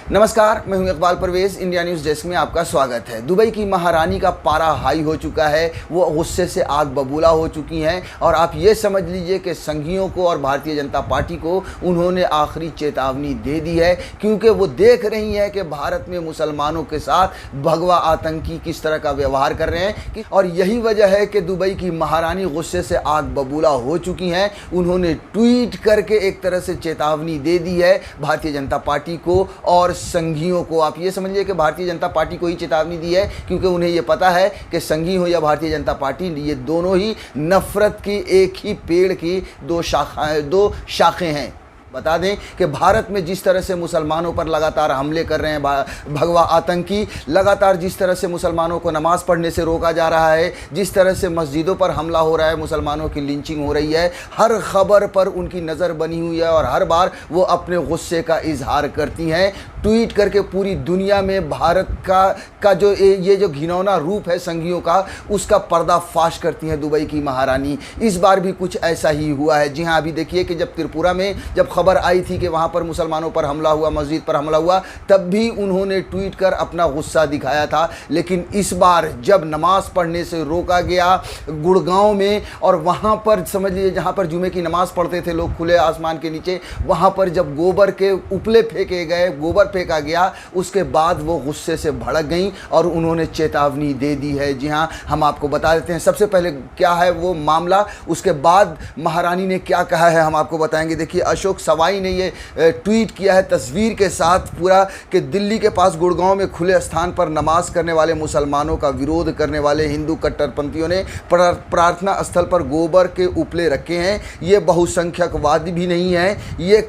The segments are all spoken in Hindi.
नमस्कार, मैं हूं Iqbal Parvez. India news desk में आपका स्वागत है। दुबई की महारानी का पारा हाई हो चुका है, वो गुस्से से आग बबूला हो चुकी हैं और आप ये समझ लीजिए कि संघियों को और भारतीय जनता पार्टी को उन्होंने आखिरी चेतावनी दे दी है, क्योंकि वो देख रही हैं कि भारत में मुसलमानों के साथ भगवा आतंकी किस तरह का व्यवहार कर रहे हैं। और यही वजह है कि दुबई की महारानी गुस्से से आग बबूला हो चुकी हैं। उन्होंने ट्वीट करके एक तरह से चेतावनी दे दी है भारतीय जनता पार्टी को और संघियों को। आप ये समझिए कि भारतीय जनता पार्टी को ही चेतावनी दी है, क्योंकि उन्हें ये पता है कि संघी हो या भारतीय जनता पार्टी, ये दोनों ही नफरत की एक ही पेड़ की दो शाखें हैं। बता दें कि भारत में जिस तरह से मुसलमानों पर लगातार हमले कर रहे हैं भगवा आतंकी, लगातार जिस तरह से मुसलमानों को नमाज़ पढ़ने से रोका जा रहा है, जिस तरह से मस्जिदों पर हमला हो रहा है, मुसलमानों की लिंचिंग हो रही है, हर खबर पर उनकी नज़र बनी हुई है और हर बार वो अपने गुस्से का इजहार करती हैं, ट्वीट करके पूरी दुनिया में भारत का जो ये जो घिनौना रूप है संघियों का, उसका पर्दाफाश करती हैं दुबई की महारानी। इस बार भी कुछ ऐसा ही हुआ है। जी हाँ, अभी देखिए कि जब त्रिपुरा में जब खबर आई थी कि वहाँ पर मुसलमानों पर हमला हुआ, मस्जिद पर हमला हुआ, तब भी उन्होंने ट्वीट कर अपना गुस्सा दिखाया था। लेकिन इस बार जब नमाज़ पढ़ने से रोका गया गुड़गांव में, और वहाँ पर समझ लीजिए जहाँ पर जुमे की नमाज़ पढ़ते थे लोग खुले आसमान के नीचे, वहाँ पर जब गोबर के उपले फेंके गए, गोबर फेंका गया, उसके बाद वो गुस्से से भड़क गई और उन्होंने चेतावनी दे दी है। जी हाँ, हम आपको बता देते हैं सबसे पहले क्या है वो मामला, उसके बाद महारानी ने क्या कहा है हम आपको बताएंगे। देखिए, अशोक सवाई ने ये ट्वीट किया है तस्वीर के साथ पूरा, कि दिल्ली के पास गुड़गांव में खुले स्थान पर नमाज करने वाले मुसलमानों का विरोध करने वाले हिंदू कट्टरपंथियों ने प्रार्थना स्थल पर गोबर के उपले रखे हैं। ये बहुसंख्यकवादी भी नहीं है, ये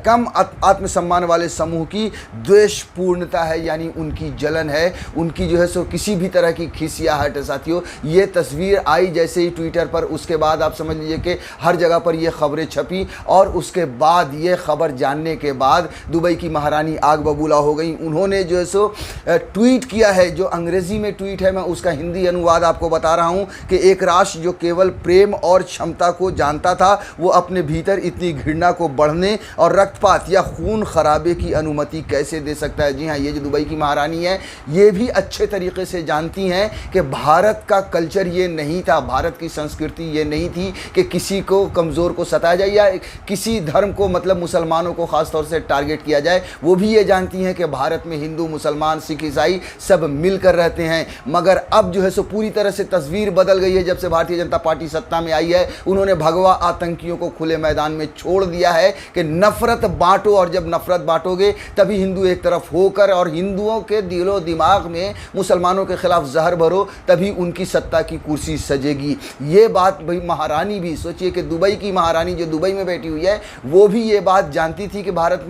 कम आत्मसम्मान वाले समूह की द्वेषपूर्णता है, यानी उनकी जलन है, उनकी जो है सो किसी भी तरह की खिसियाहट है। साथियों, ये तस्वीर आई जैसे ही ट्विटर पर, उसके बाद आप समझ लीजिए कि हर जगह पर ये खबरें छपी और उसके बाद ये खबर जानने के बाद दुबई की महारानी आग बबूला हो गई। उन्होंने जो है सो ट्वीट किया है, जो अंग्रेजी में ट्वीट है, मैं उसका हिंदी अनुवाद आपको बता रहा हूँ कि एक राष्ट्र जो केवल प्रेम और क्षमता को जानता था, वो अपने भीतर इतनी घृणा को बढ़ने और रक्तपात या खून खराबे की अनुमति कैसे दे सकता है। जी हाँ, ये जो दुबई की महारानी है, ये भी अच्छे तरीके से जानती हैं कि भारत का कल्चर ये नहीं था, भारत की संस्कृति ये नहीं थी कि किसी को कमज़ोर को सताया जाए या किसी धर्म को, मतलब मुसलमानों को ख़ास तौर से टारगेट किया जाए। वो भी ये जानती हैं कि भारत में हिंदू, मुसलमान, सिख, ईसाई सब मिलकर रहते हैं। मगर अब जो है सो पूरी तरह से तस्वीर बदल गई है। जब से भारतीय जनता पार्टी सत्ता में आई है, उन्होंने भगवा आतंकियों को खुले मैदान में छोड़ दिया है कि नफरत बांटो, और जब नफरत बांटोगे तभी हिंदू एक तरफ होकर और हिंदुओं के दिलो दिमाग में मुसलमानों के खिलाफ जहर भरो, तभी उनकी सत्ता की कुर्सी सजेगी। ये बात भाई महारानी भी, सोचिए कि दुबई की महारानी जो दुबई में बैठी हुई है, वो भी ये बात जानती थी कि भारत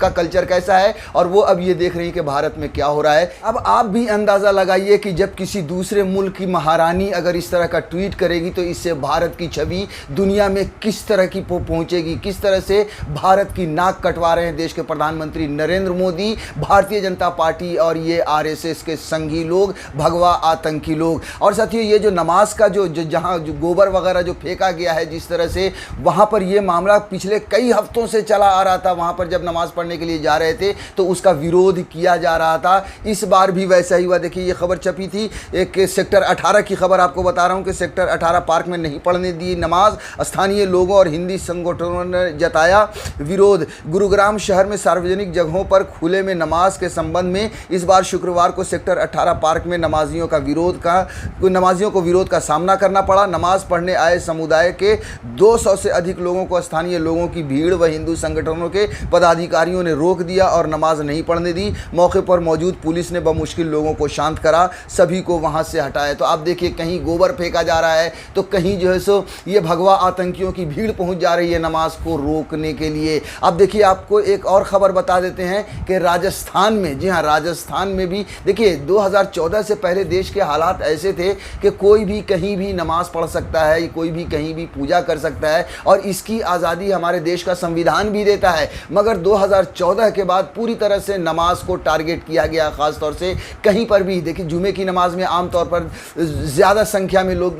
का कल्चर कैसा है, और वो अब ये देख रही है कि भारत में क्या हो रहा है। अब आप भी अंदाज़ा लगाइए कि जब किसी दूसरे मुल्क की महारानी अगर इस तरह का ट्वीट करेगी तो इससे भारत की छवि दुनिया में किस तरह की पहुंचेगी, किस तरह से भारत की नाक कटवा रहे हैं देश के प्रधानमंत्री नरेंद्र मोदी, भारतीय जनता पार्टी और ये आरएसएस के संघी लोग, भगवा आतंकी लोग। और साथियों, ये जो नमाज का जो जहाँ जो गोबर वगैरह जो फेंका गया है, जिस तरह से वहाँ पर ये मामला पिछले कई हफ्तों से चला आ रहा था, वहाँ पर जब नमाज पढ़ने के लिए जा रहे थे तो उसका विरोध किया जा रहा था। इस बार भी वैसा ही हुआ। देखिए, ये खबर छपी थी, एक सेक्टर 18 की खबर आपको बता रहा हूँ कि सेक्टर 18 पार्क में नहीं पढ़ने दी नमाज, स्थानीय लोगों और हिंदी संगठनों ने जताया विरोध। गुरुग्राम शहर में सार्वजनिक जगहों पर खुले में नमाज के संबंध में इस बार शुक्रवार को सेक्टर 18 पार्क में नमाजियों को विरोध का सामना करना पड़ा। नमाज पढ़ने आए समुदाय के 200 से अधिक लोगों को स्थानीय लोगों की भीड़ व हिंदू संगठनों के पदाधिकारियों ने रोक दिया और नमाज नहीं पढ़ने दी। मौके पर मौजूद पुलिस ने बमुश्किल लोगों को शांत करा, सभी को वहां से हटाया। तो आप देखिए, कहीं गोबर फेंका जा रहा है तो कहीं जो है सो ये भगवा आतंकियों की भीड़ पहुंच जा रही है नमाज को रोकने के लिए। अब देखिए, आपको एक और खबर बता देते हैं कि राजस्थान में, जी हाँ, राजस्थान में भी देखिए 2014 से पहले देश के हालात ऐसे थे कि कोई भी कहीं भी नमाज पढ़ सकता है, कोई भी कहीं भी पूजा कर सकता है, और इसकी आज़ादी हमारे देश का संविधान भी देता है। मगर 2014 के बाद पूरी तरह से नमाज को टारगेट किया गया। ख़ास तौर से कहीं पर भी देखिए, जुमे की नमाज में आमतौर पर ज़्यादा संख्या में लोग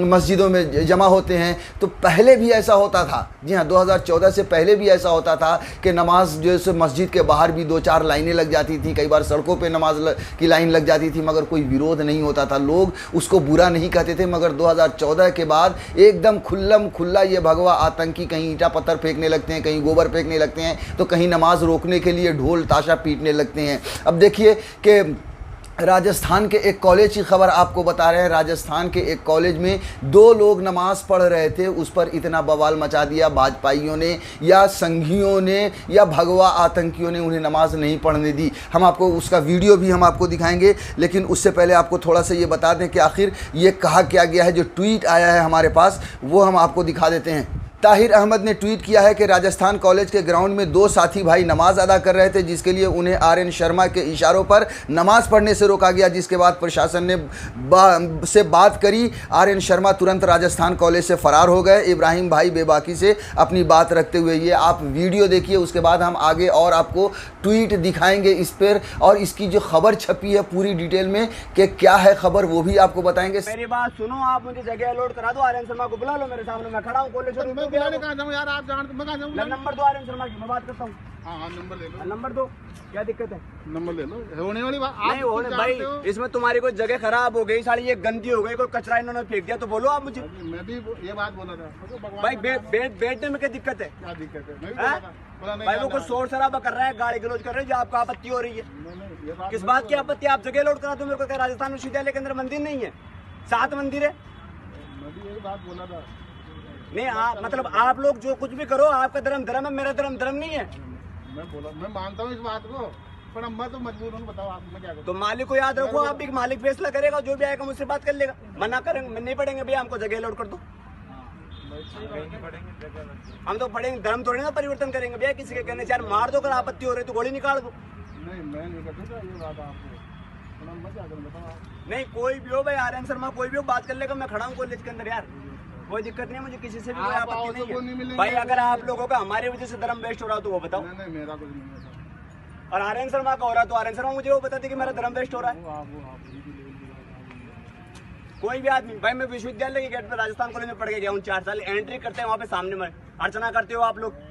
मस्जिदों में जमा होते हैं, तो पहले भी ऐसा होता था। जी हाँ, 2014 से पहले भी ऐसा होता था था कि नमाज जो है मस्जिद के बाहर भी 2-4 लाइनें लग जाती थी, कई बार सड़कों पे नमाज की लाइन लग जाती थी, मगर कोई विरोध नहीं होता था, लोग उसको बुरा नहीं कहते थे। मगर 2014 के बाद एकदम खुल्लम खुल्ला ये भगवा आतंकी कहीं ईंटा पत्थर फेंकने लगते हैं, कहीं गोबर फेंकने लगते हैं, तो कहीं नमाज रोकने के लिए ढोल ताशा पीटने लगते हैं। अब देखिए कि राजस्थान के एक कॉलेज की खबर आपको बता रहे हैं। राजस्थान के एक कॉलेज में 2 लोग नमाज पढ़ रहे थे, उस पर इतना बवाल मचा दिया भाजपाइयों ने या संघियों ने या भगवा आतंकियों ने, उन्हें नमाज नहीं पढ़ने दी। हम आपको उसका वीडियो भी हम आपको दिखाएंगे, लेकिन उससे पहले आपको थोड़ा सा ये बता दें कि आखिर ये कहा क्या गया है। जो ट्वीट आया है हमारे पास वो हम आपको दिखा देते हैं। ताहिर अहमद ने ट्वीट किया है कि राजस्थान कॉलेज के ग्राउंड में 2 साथी भाई नमाज अदा कर रहे थे, जिसके लिए उन्हें आरएन शर्मा के इशारों पर नमाज पढ़ने से रोका गया, जिसके बाद प्रशासन ने बात करी। आरएन शर्मा तुरंत राजस्थान कॉलेज से फरार हो गए। इब्राहिम भाई बेबाकी से अपनी बात रखते हुए, ये आप वीडियो देखिए, उसके बाद हम आगे और आपको ट्वीट दिखाएंगे इस पर, और इसकी जो खबर छपी है पूरी डिटेल में कि क्या है खबर वो भी आपको बताएंगे। मेरी बात सुनो, आप मुझे जगह अलॉट करा दो, आरएन शर्मा को बुला लो मेरे सामने, मैं खड़ा हूँ कॉलेज। बुलाने कहाँ जाऊँ यार, आप जान, मैं कहाँ जाऊँ? नंबर दो आरएन शर्मा की, मैं बात करता हूँ। हाँ नंबर ले लो, नंबर दो, क्या दिक्कत है? नंबर ले लो, होने वाली बात नहीं होने भाई, इसमें तुम्हारी कोई जगह खराब हो गई, साली ये गंदी हो गई, कोई कचरा इन्होंने फेंक दिया, तो बोलो आप मुझे। मैं भी ये बात बोला था भाई बैठने में क्या दिक्कत है? क्या दिक्कत है? मैं भी बोला था। भाई वो कुछ शोर शराबा कर रहा है, गाली गलौज कर रहे हैं, जो आपको आपत्ति हो रही है। किस बात की आपत्ति? आप जगह लोड करा दो मेरे को। क्या राजस्थान विश्वविद्यालय के अंदर मंदिर नहीं है? 7 मंदिर है। मैं भी यही बात बोला था। नहीं आप मतलब आप लोग जो कुछ भी करो, आपका धर्म धर्म है, मेरा धर्म धर्म नहीं है। मैं बोला, मैं मानता हूँ इस बात को, पर अब मैं तो मजबूर हूँ, बताओ आप, मैं क्या करूँ? तो मालिक को याद रखो, आप भी मालिक फैसला करेगा, जो भी आएगा मुझसे बात कर लेगा। मना करेंगे नहीं पढ़ेंगे भैया, हमको जगह लोड कर दो। हम तो पढ़ेंगे, धर्म थोड़ी ना परिवर्तन करेंगे भैया किसी के कहने से। यार मार दो, अगर आपत्ति हो रही तो गोली निकाल दो। नहीं मैं नहीं करता ये बात आपको, मैं क्या करूँ बताओ आप? नहीं कोई भी हो भाई, आरएन शर्मा कोई भी हो, बात कर लेगा, मैं खड़ा हूँ कॉलेज के अंदर यार, कोई दिक्कत नहीं है मुझे, किसी से भी कोई आपत्ति नहीं है भाई। अगर आप लोगों का हमारी वजह से धर्म वेस्ट हो रहा तो वो बताओ। नहीं मेरा कुछ नहीं है। और आरएन शर्मा का हो रहा तो आरएन शर्मा मुझे वो बताते कि मेरा धर्म वेस्ट हो रहा है। कोई भी आदमी भाई, मैं विश्वविद्यालय के गेट पे राजस्थान कॉलेज में पढ़ के गया हूँ 4 साल, एंट्री करते हैं वहाँ पे सामने में अर्चना करते हो आप लोग,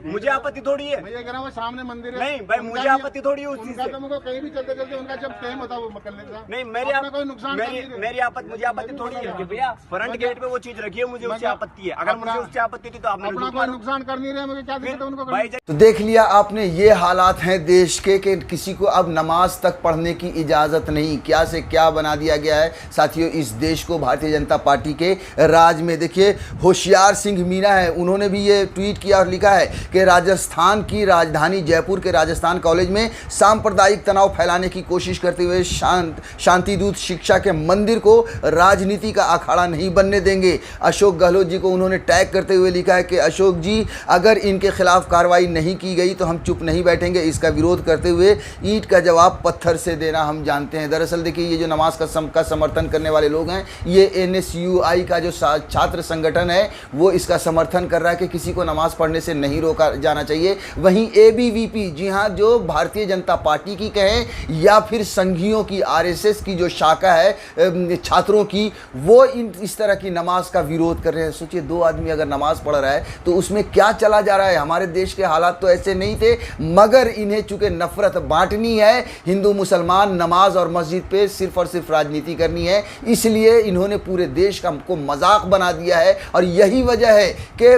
मुझे आपत्ति थोड़ी है। मैं ये कह रहा हूँ सामने मंदिर है। नहीं भाई मुझे आपत्ति थोड़ी है उस चीज से। तो मुझे कहीं भी चलते चलते उनका जब टाइम होता है वो कर लेता। नहीं कोई नुकसान मेरी आपत्ति, मुझे आपत्ति थोड़ी है कि भैया फ्रंट गेट पे वो चीज रखी है, मुझे उससे आपत्ति है। अगर मुझे उससे आपत्ति थी तो आप अपना कोई नुकसान कर नहीं रहे, मुझे क्या दिक्कत है उनको भाई। तो देख लिया आपने, ये हालात हैं देश के कि किसी को अब नमाज तक पढ़ने की इजाज़त नहीं। क्या से क्या बना दिया गया है साथियों इस देश को भारतीय जनता पार्टी के राज में। देखिए होशियार सिंह मीना है, उन्होंने भी ये ट्वीट किया और लिखा है कि राजस्थान की राजधानी जयपुर के राजस्थान कॉलेज में सांप्रदायिक तनाव फैलाने की कोशिश करते हुए शांतिदूत शिक्षा के मंदिर को राजनीति का अखाड़ा नहीं बनने देंगे। अशोक गहलोत जी को उन्होंने टैग करते हुए लिखा है कि अशोक जी, अगर इनके खिलाफ कार्रवाई नहीं की गई तो हम चुप नहीं बैठेंगे। इसका विरोध करते हुए ईंट का जवाब पत्थर से देना हम जानते हैं। दरअसल देखिए ये जो नमाज का समर्थन करने वाले लोग हैं, ये NSUI का जो छात्र संगठन है वो इसका समर्थन कर रहा है कि किसी को नमाज पढ़ने से नहीं रोका जाना चाहिए। वहीं ABVP, जी हाँ, जो भारतीय जनता पार्टी की कहें या फिर संघियों की, RSS की जो शाखा है छात्रों की, वो इस तरह की नमाज का विरोध कर रहे हैं। सोचिए 2 आदमी अगर नमाज पढ़ रहा है तो उसमें क्या चला जा रहा है। हमारे देश के हालात तो ऐसे नहीं थे, मगर इन्हें चूंकि नफरत बांटनी है, हिंदू मुसलमान, नमाज और मस्जिद पे सिर्फ और सिर्फ राजनीति करनी है, इसलिए इन्होंने पूरे देश को मजाक बना दिया है। और यही वजह है कि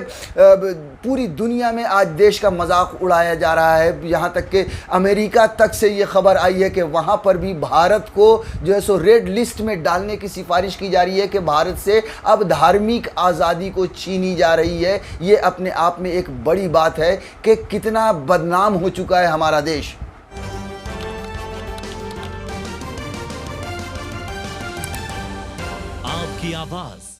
पूरी दुनिया में आज देश का मजाक उड़ाया जा रहा है। यहाँ तक कि अमेरिका तक से ये खबर आई है कि वहाँ पर भी भारत को जो है सो रेड लिस्ट में डालने की सिफारिश की जा रही है कि भारत से अब धार्मिक आज़ादी को छीनी जा रही है। ये अपने आप में एक बड़ी बात है कि कितना बदनाम हो चुका है हमारा देश। आपकी आवाज